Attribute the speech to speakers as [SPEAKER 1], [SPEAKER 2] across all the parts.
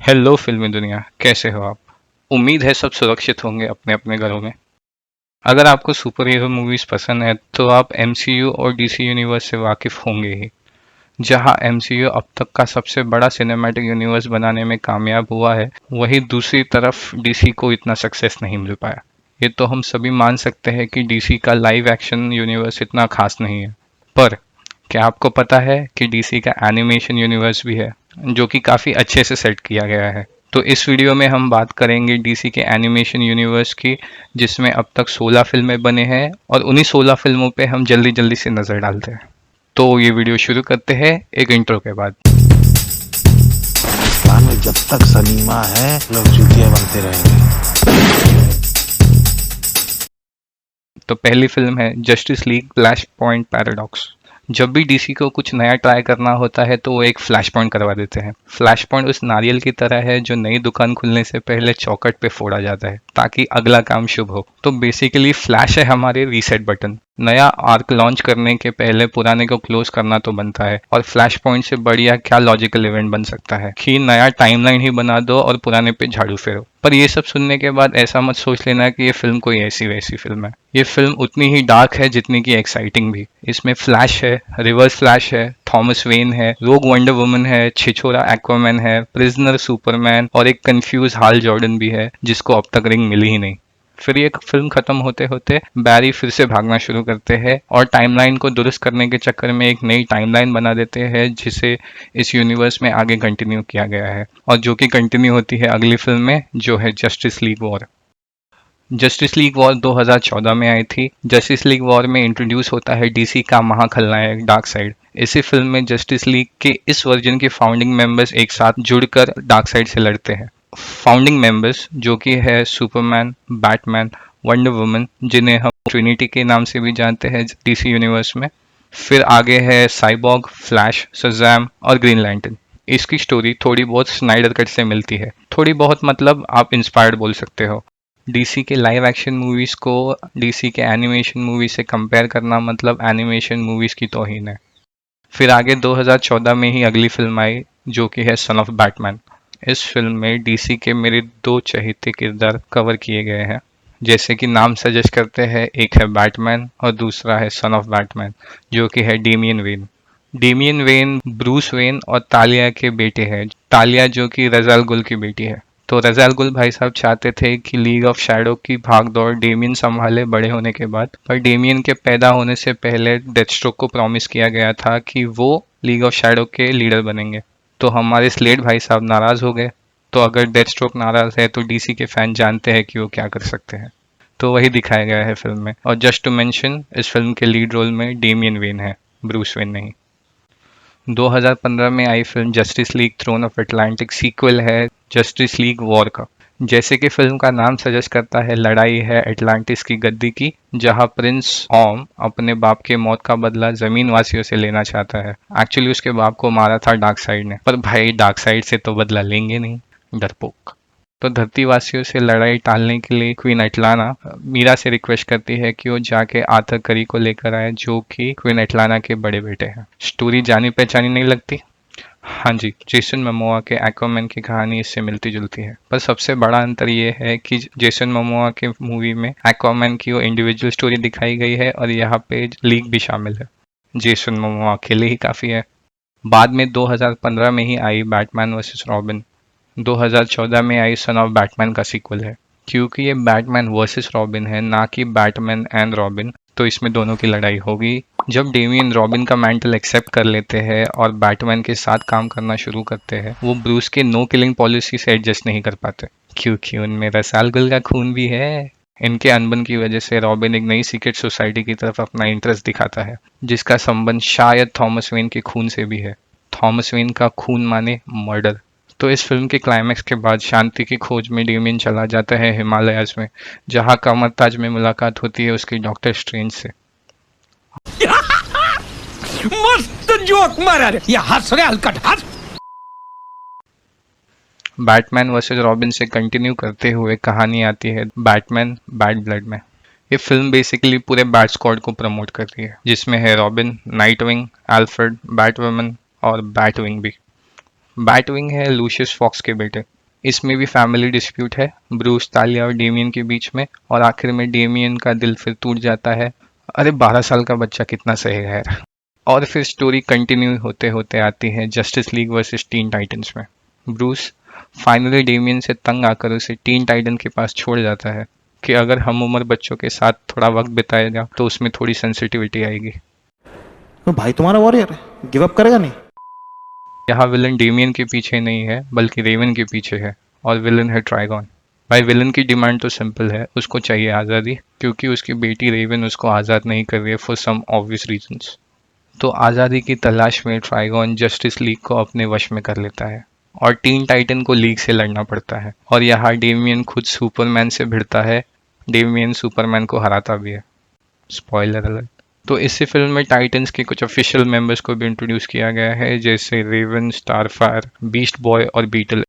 [SPEAKER 1] Hello फिल्मी दुनिया, कैसे हो आप? उम्मीद है सब सुरक्षित होंगे अपने अपने घरों में। अगर आपको सुपर हीरो मूवीज पसंद है तो आप एमसीयू और डीसी यूनिवर्स से वाकिफ होंगे ही। जहां एमसीयू अब तक का सबसे बड़ा सिनेमैटिक यूनिवर्स बनाने में कामयाब हुआ है, वहीं दूसरी तरफ डीसी को इतना सक्सेस नहीं मिल पाया। ये तो हम सभी मान सकते हैं कि डीसी का लाइव एक्शन यूनिवर्स इतना खास नहीं है। पर क्या आपको पता है कि डीसी का एनिमेशन यूनिवर्स भी है, जो कि काफ़ी अच्छे से सेट किया गया है। तो इस वीडियो में हम बात करेंगे डीसी के एनिमेशन यूनिवर्स की, जिसमें अब तक 16 फिल्में बने हैं और उन्हीं 16 फिल्मों पे हम जल्दी जल्दी से नज़र डालते हैं। तो ये वीडियो शुरू करते हैं एक इंट्रो के बाद।
[SPEAKER 2] हिंदुस्तान में जब तक सनीमा है लोग जूतियां बनते रहेंगे।
[SPEAKER 1] तो पहली फिल्म है Justice league flash point paradox. जब भी डीसी को कुछ नया ट्राई करना होता है तो वो एक फ्लैश पॉइंट करवा देते हैं। फ्लैश पॉइंट उस नारियल की तरह है जो नई दुकान खुलने से पहले चौखट पे फोड़ा जाता है ताकि अगला काम शुभ हो। तो बेसिकली फ्लैश है हमारे रीसेट बटन। नया आर्क लॉन्च करने के पहले पुराने को क्लोज करना तो बनता है, और फ्लैश पॉइंट से बढ़िया क्या लॉजिकल इवेंट बन सकता है कि नया टाइमलाइन ही बना दो और पुराने पे झाड़ू फेरो। पर ये सब सुनने के बाद ऐसा मत सोच लेना कि ये फिल्म कोई ऐसी वैसी फिल्म है। ये फिल्म उतनी ही डार्क है जितनी की एक्साइटिंग भी। इसमें फ्लैश है, रिवर्स फ्लैश है, थॉमस वेन है, रोग वंडर वुमन है, छिछोरा एक्वामैन है, प्रिजनर सुपरमैन और एक कंफ्यूज हाल जॉर्डन भी है जिसको अब तक रिंग मिली ही नहीं। फिर ये फिल्म खत्म होते होते बैरी फिर से भागना शुरू करते हैं और टाइमलाइन को दुरुस्त करने के चक्कर में एक नई टाइमलाइन बना देते हैं जिसे इस यूनिवर्स में आगे कंटिन्यू किया गया है, और जो कि कंटिन्यू होती है अगली फिल्म में, जो है Justice League war. Justice League war 2014 में आई थी। जस्टिस लीग वॉर में इंट्रोड्यूस होता है डीसी का महाखलनायक डार्कसाइड। इसी फिल्म में जस्टिस लीग के इस वर्जन के फाउंडिंग मेंबर्स एक साथ जुड़कर डार्कसाइड से लड़ते हैं। फाउंडिंग मेंबर्स जो कि है सुपरमैन, बैटमैन, वंडर वुमन, जिन्हें हम ट्रिनिटी के नाम से भी जानते हैं डीसी यूनिवर्स में। फिर आगे है साइबॉग, फ्लैश, शज़ैम और ग्रीन लैंटर्न। इसकी स्टोरी थोड़ी बहुत स्नाइडर कट से मिलती है। थोड़ी बहुत मतलब आप इंस्पायर्ड बोल सकते हो। डीसी के लाइव एक्शन मूवीज को डीसी के एनिमेशन मूवी से कंपेयर करना मतलब एनिमेशन मूवीज की तौहीन है। फिर आगे 2014 में ही अगली फिल्म आई, जो कि है सन ऑफ बैटमैन। इस फिल्म में डीसी के मेरे दो चहेते किरदार कवर किए गए हैं। जैसे कि नाम सजेस्ट करते हैं, एक है बैटमैन और दूसरा है सन ऑफ बैटमैन, जो कि है Damian Wayne. Damian Wayne Bruce Wayne और तालिया के बेटे हैं। तालिया जो कि रज़ अल गुल की बेटी है। तो रज़ा अल गुल भाई साहब चाहते थे कि लीग ऑफ शैडो की भागदौड़ डेमियन संभाले बड़े होने के बाद, पर डेमियन के पैदा होने से पहले डेथस्ट्रोक को प्रॉमिस किया गया था कि वो लीग ऑफ शैडो के लीडर बनेंगे। तो हमारे स्लेड भाई साहब नाराज हो गए। तो अगर डेथस्ट्रोक नाराज है तो डीसी के फैन जानते हैं कि वो क्या कर सकते हैं। तो वही दिखाया गया है फिल्म में। और जस्ट टू मेंशन, इस फिल्म के लीड रोल में डेमियन वेन है, ब्रूस वेन नहीं। 2015 में आई film Justice League Throne of Atlantic sequel है जस्टिस लीग वॉर का। जैसे कि फिल्म का नाम सजेस्ट करता है, लड़ाई है अटलांटिस की गद्दी की, जहां प्रिंस ऑम अपने बाप के मौत का बदला जमीन वासियों से लेना चाहता है। एक्चुअली उसके बाप को मारा था डार्क साइड ने, पर भाई डार्क साइड से तो बदला लेंगे नहीं, डरपोक। तो धरतीवासियों से लड़ाई टालने के लिए क्वीन अटलाना मीरा से रिक्वेस्ट करती है कि वो जाके आर्थर करी को लेकर आए, जो कि क्वीन अटलाना के बड़े बेटे हैं। स्टोरी जानी पहचानी नहीं लगती? हाँ जी, जेसन मोमोआ के एक्वामैन की कहानी इससे मिलती जुलती है, पर सबसे बड़ा अंतर ये है कि जेसन मोमोआ के मूवी में एक्वामैन की वो इंडिविजुअल स्टोरी दिखाई गई है और यहाँ पे लीग भी शामिल है। जेसन मोमोआ अकेले ही काफी है। बाद में 2015 में ही आई बैटमैन वर्सेस रॉबिन। 2014 में आई सन ऑफ बैटमैन का सीक्वल है। क्योंकि ये बैटमैन वर्सेस रॉबिन है, ना कि बैटमैन एंड रॉबिन, तो इसमें दोनों की लड़ाई होगी। जब डेमियन रॉबिन का मैंटल एक्सेप्ट कर लेते हैं और बैटमैन के साथ काम करना शुरू करते हैं, वो ब्रूस के नो किलिंग पॉलिसी से एडजस्ट नहीं कर पाते, क्योंकि उनमें रज़ अल गुल का खून भी है। इनके अनबन की वजह से रॉबिन एक नई सीक्रेट सोसाइटी की तरफ अपना इंटरेस्ट दिखाता है, जिसका संबंध शायद थॉमस वेन के खून से भी है। थॉमस वेन का खून माने मर्डर। तो इस फिल्म के क्लाइमैक्स के बाद शांति की खोज में डेमियन चला जाता है हिमालयाज में, जहां कमरताज में मुलाकात होती है उसकी डॉक्टर स्ट्रेंज से।
[SPEAKER 3] मस्त जोक मारा रे, ये हंस रे हलकट हंस।
[SPEAKER 1] बैटमैन वर्सेस रॉबिन से कंटिन्यू करते हुए कहानी आती है बैटमैन बैड ब्लड में। ये फिल्म बेसिकली पूरे बैट स्क्वाड को प्रमोट करती है, जिसमें है रॉबिन, नाइटविंग, अल्फ्रेड, बैटवुमन और बैटविंग भी। बैटविंग है लूशियस फॉक्स के बेटे। इसमें भी फैमिली डिस्प्यूट है ब्रूस, तालिया और डेमियन के बीच में, और आखिर में डेमियन का दिल फिर टूट जाता है। अरे 12 साल का बच्चा कितना सहेगा यार। और फिर स्टोरी कंटिन्यू होते होते आती है Justice League versus Teen Titans में। ब्रूस फाइनली डेमियन से तंग आकर उसे टीन टाइटन के पास छोड़ जाता है कि अगर हम उम्र बच्चों के साथ थोड़ा वक्त बिताएगा तो उसमें थोड़ी सेंसिटिविटी आएगी।
[SPEAKER 2] तो भाई तुम्हारा वॉरियर है, गिव अप करेगा नहीं?
[SPEAKER 1] यहाँ विलन डेमियन के पीछे नहीं है बल्कि रेवन के पीछे है, और विलन है ट्राइगॉन। भाई विलन की डिमांड तो सिंपल है, उसको चाहिए आज़ादी, क्योंकि उसकी बेटी रेवन उसको आज़ाद नहीं कर रही है फॉर सम ऑब्वियस रीजंस। तो आज़ादी की तलाश में ट्राइगॉन जस्टिस लीग को अपने वश में कर लेता है और टीन टाइटन को लीग से लड़ना पड़ता है, और यहाँ डेमियन खुद सुपरमैन से भिड़ता है। डेमियन सुपरमैन को हराता भी है। Spoiler alert. तो इसी फिल्म में टाइटंस के कुछ ऑफिशियल मेंबर्स को भी इंट्रोड्यूस किया गया है, जैसे रेवन, स्टारफायर, बीस्ट बॉय और बीटल।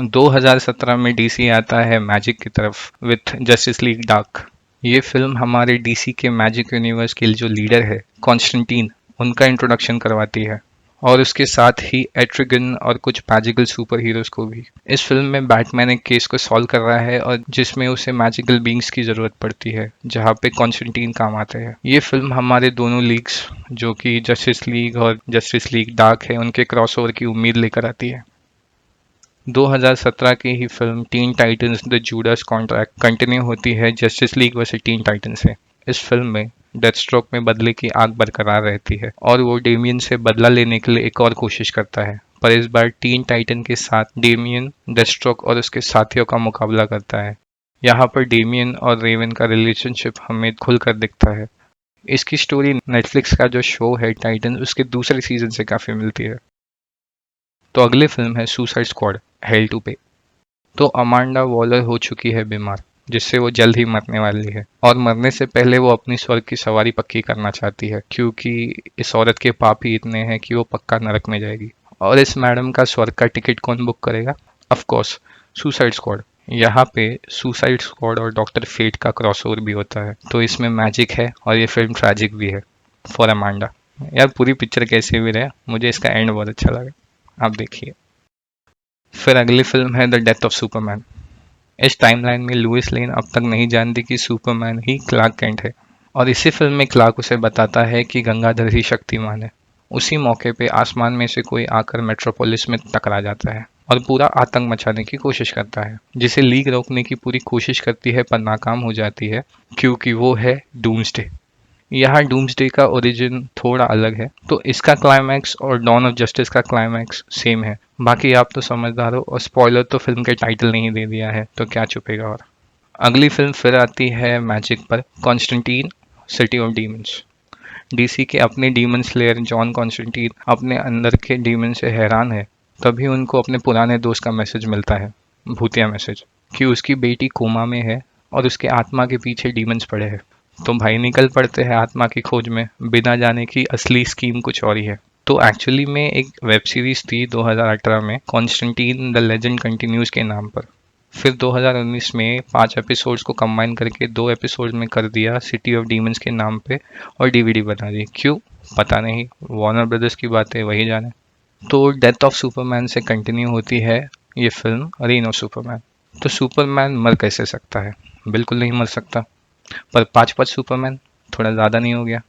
[SPEAKER 1] 2017 में डीसी आता है मैजिक की तरफ विथ जस्टिस लीग डार्क। ये फिल्म हमारे डीसी के मैजिक यूनिवर्स के जो लीडर है कॉन्स्टेंटीन, उनका इंट्रोडक्शन करवाती है, और उसके साथ ही एट्रिगन और कुछ मैजिकल सुपर हीरोज को भी। इस फिल्म में बैटमैन एक केस को सॉल्व कर रहा है और जिसमें उसे मैजिकल बींग्स की जरूरत पड़ती है, जहाँ पे कॉन्स्टेंटीन काम आते हैं। ये फिल्म हमारे दोनों लीग्स जो कि जस्टिस लीग और जस्टिस लीग डार्क है उनके क्रॉसओवर की उम्मीद लेकर आती है। 2017 की ही film Teen Titans the Judas Contract continue होती है Justice League versus Teen Titan से। इस फिल्म में डेथस्ट्रोक में बदले की आग बरकरार रहती है और वो डेमियन से बदला लेने के लिए एक और कोशिश करता है, पर इस बार टीन टाइटन के साथ डेमियन, डेथस्ट्रोक और उसके साथियों का मुकाबला करता है। यहाँ पर डेमियन और रेवन का रिलेशनशिप हमें खुलकर दिखता है। इसकी स्टोरी नेटफ्लिक्स का जो शो है टाइटन, उसके दूसरे सीजन से काफ़ी मिलती है। तो अगली फिल्म है सुसाइड स्क्वाड, हेल टू पे। तो अमांडा वॉलर हो चुकी है बीमार, जिससे वो जल्द ही मरने वाली है, और मरने से पहले वो अपनी स्वर्ग की सवारी पक्की करना चाहती है, क्योंकि इस औरत के पाप ही इतने हैं कि वो पक्का नरक में जाएगी। और इस मैडम का स्वर्ग का टिकट कौन बुक करेगा? Of course suicide squad. यहाँ पे सुसाइड स्क्वाड और डॉक्टर फेट का क्रॉसओवर भी होता है, तो इसमें मैजिक है और ये फिल्म ट्रैजिक भी है फॉर अमांडा। यार पूरी पिक्चर कैसे भी रहे, मुझे इसका एंड बहुत अच्छा लगा, आप देखिए। फिर अगली फिल्म है द डेथ ऑफ सुपरमैन। इस टाइमलाइन में लुइस लेन अब तक नहीं जानती कि सुपरमैन ही क्लार्क कैंट है, और इसी फिल्म में क्लार्क उसे बताता है कि गंगाधर ही शक्तिमान है। उसी मौके पे आसमान में से कोई आकर मेट्रोपोलिस में टकरा जाता है और पूरा आतंक मचाने की कोशिश करता है, जिसे लीग रोकने की पूरी कोशिश करती है पर नाकाम हो जाती है, क्योंकि वो है डूम्सडे। यहाँ डूम्सडे का ओरिजिन थोड़ा अलग है, तो इसका क्लाइमैक्स और डॉन ऑफ जस्टिस का क्लाइमैक्स सेम है। बाकी आप तो समझदार हो, और स्पॉइलर तो फिल्म के टाइटल नहीं दे दिया है, तो क्या छुपेगा। और अगली फिल्म फिर आती है मैजिक पर, Constantine city of demons. DC के अपने डीमन स्लेयर जॉन कॉन्स्टेंटीन अपने अंदर के डीमन से हैरान है। तभी उनको अपने पुराने दोस्त का मैसेज मिलता है, भूतिया मैसेज, कि उसकी बेटी कोमा में है और उसके आत्मा के पीछे डीमंस पड़े हैं। तो भाई निकल पड़ते हैं आत्मा की खोज में, बिना जाने की असली स्कीम कुछ और ही है। तो एक्चुअली में एक वेब सीरीज थी 2018 में, कॉन्स्टेंटीन द लेजेंड कंटिन्यूज के नाम पर। फिर 2019 में 5 एपिसोड्स को कंबाइन करके 2 एपिसोड में कर दिया सिटी ऑफ डीमंस के नाम पे, और डीवीडी बना दी। क्यों पता नहीं, वार्नर ब्रदर्स की बातें वही जाने। तो डेथ ऑफ सुपरमैन से कंटिन्यू होती है ये फिल्म रेन ऑफ सुपरमैन। तो सुपरमैन मर कैसे सकता है? बिल्कुल नहीं मर सकता, पर 5 सुपरमैन थोड़ा ज़्यादा नहीं हो गया?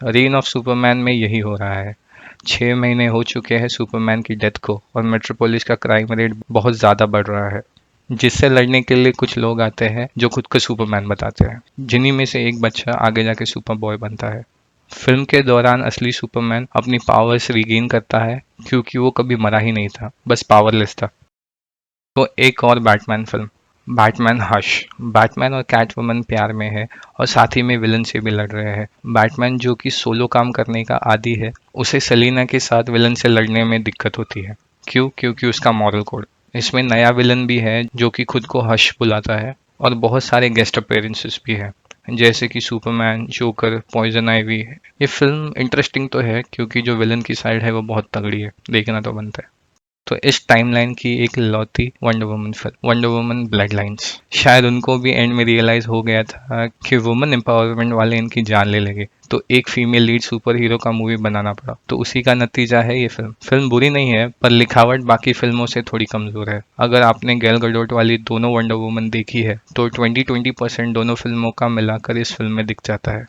[SPEAKER 1] रेन ऑफ सुपरमैन में यही हो रहा है। 6 महीने हो चुके हैं सुपरमैन की डेथ को, और मेट्रोपोलिस का क्राइम रेट बहुत ज़्यादा बढ़ रहा है, जिससे लड़ने के लिए कुछ लोग आते हैं जो खुद को सुपरमैन बताते हैं, जिन्हीं में से एक बच्चा आगे जाके सुपर बॉय बनता है। फिल्म के दौरान असली सुपरमैन अपनी पावर्स रिगेन करता है, क्योंकि वो कभी मरा ही नहीं था, बस पावरलेस था। तो एक और Batman film, Batman hush. Batman और कैटवुमन प्यार में है और साथ ही में विलन से भी लड़ रहे हैं। बैटमैन जो कि सोलो काम करने का आदी है, उसे सेलिना के साथ विलन से लड़ने में दिक्कत होती है। क्यों? क्योंकि उसका मॉरल कोड। इसमें नया विलन भी है जो कि खुद को हश बुलाता है, और बहुत सारे गेस्ट अपीयरेंसेस भी है, जैसे कि सुपरमैन, जोकर, पॉइजन आइवी। ये फिल्म इंटरेस्टिंग तो है क्योंकि जो विलन की साइड है वो बहुत तगड़ी है, देखना तो बनता है। तो इस टाइमलाइन की एक लौती Wonder Woman film Wonder Woman Bloodlines. शायद उनको भी एंड में रियलाइज हो गया था कि वुमन एम्पावरमेंट वाले इनकी जान ले लेंगे, तो एक फीमेल लीड सुपर हीरो का मूवी बनाना पड़ा। तो उसी का नतीजा है ये फिल्म बुरी नहीं है, पर लिखावट बाकी फिल्मों से थोड़ी कमजोर है। अगर आपने गैल गडोट वाली दोनों वंडर वुमन देखी है तो 20-20% दोनों फिल्मों का मिलाकर इस फिल्म में दिख जाता है।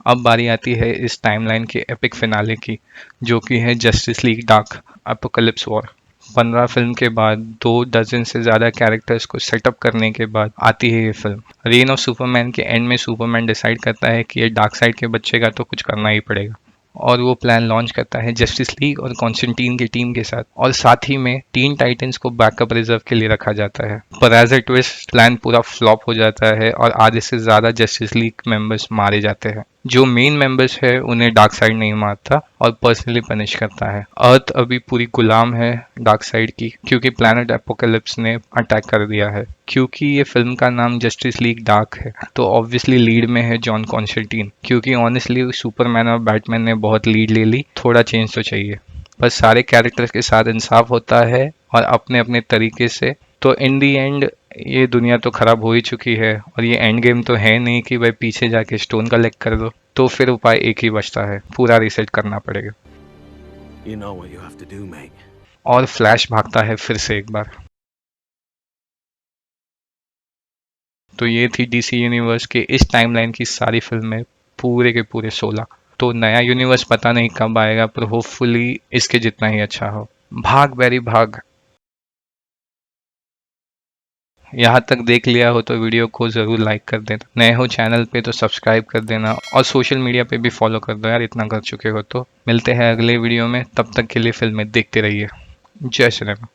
[SPEAKER 1] अब बारी आती है इस टाइमलाइन के एपिक फिनाले की, जो कि है Justice league dark apocalypse war. 15 film के बाद 2 डजन से ज़्यादा कैरेक्टर्स को सेटअप करने के बाद आती है ये फिल्म। रेन ऑफ सुपरमैन के एंड में सुपरमैन डिसाइड करता है कि ये डार्क साइड के बच्चे का तो कुछ करना ही पड़ेगा, और वो प्लान लॉन्च करता है जस्टिस लीग और कॉन्स्टेंटीन की टीम के साथ, और साथ ही में टीन टाइटंस को बैकअप रिजर्व के लिए रखा जाता है। पर एज ए ट्विस्ट प्लान पूरा फ्लॉप हो जाता है और आधे से ज़्यादा जस्टिस लीग मेंबर्स मारे जाते हैं। जो मेन मेंबर्स है उन्हें डार्क साइड नहीं मारता और पर्सनली पनिश करता है। अर्थ अभी पूरी गुलाम है डार्क साइड की, क्योंकि प्लैनेट एपोकलिप्स ने अटैक कर दिया है। क्योंकि ये फिल्म का नाम जस्टिस लीग डार्क है तो ऑब्वियसली लीड में है जॉन कॉन्स्टेंटीन, क्योंकि ऑनेस्टली सुपरमैन और बैटमैन ने बहुत लीड ले ली, थोड़ा चेंज तो चाहिए। बस सारे कैरेक्टर्स के साथ इंसाफ होता है और अपने अपने तरीके से। तो इन दी एंड ये दुनिया तो खराब हो ही चुकी है, और ये एंड गेम तो है नहीं कि भाई पीछे जाके स्टोन कलेक्ट कर दो। तो फिर उपाय एक ही बचता है, पूरा रीसेट करना पड़ेगा।
[SPEAKER 2] You know what you have to do, mate.
[SPEAKER 1] और फ्लैश भागता है फिर से एक बार। तो ये थी डीसी यूनिवर्स के इस टाइमलाइन की सारी फिल्में, पूरे के पूरे 16। तो नया यूनिवर्स पता नहीं कब आएगा, पर होपफुली इसके जितना ही अच्छा हो। भाग बैरी भाग। यहाँ तक देख लिया हो तो वीडियो को ज़रूर लाइक कर देना, नए हो चैनल पे तो सब्सक्राइब कर देना, और सोशल मीडिया पे भी फॉलो कर दो यार, इतना कर चुके हो तो। मिलते हैं अगले वीडियो में, तब तक के लिए फिल्में देखते रहिए। जय श्री राम।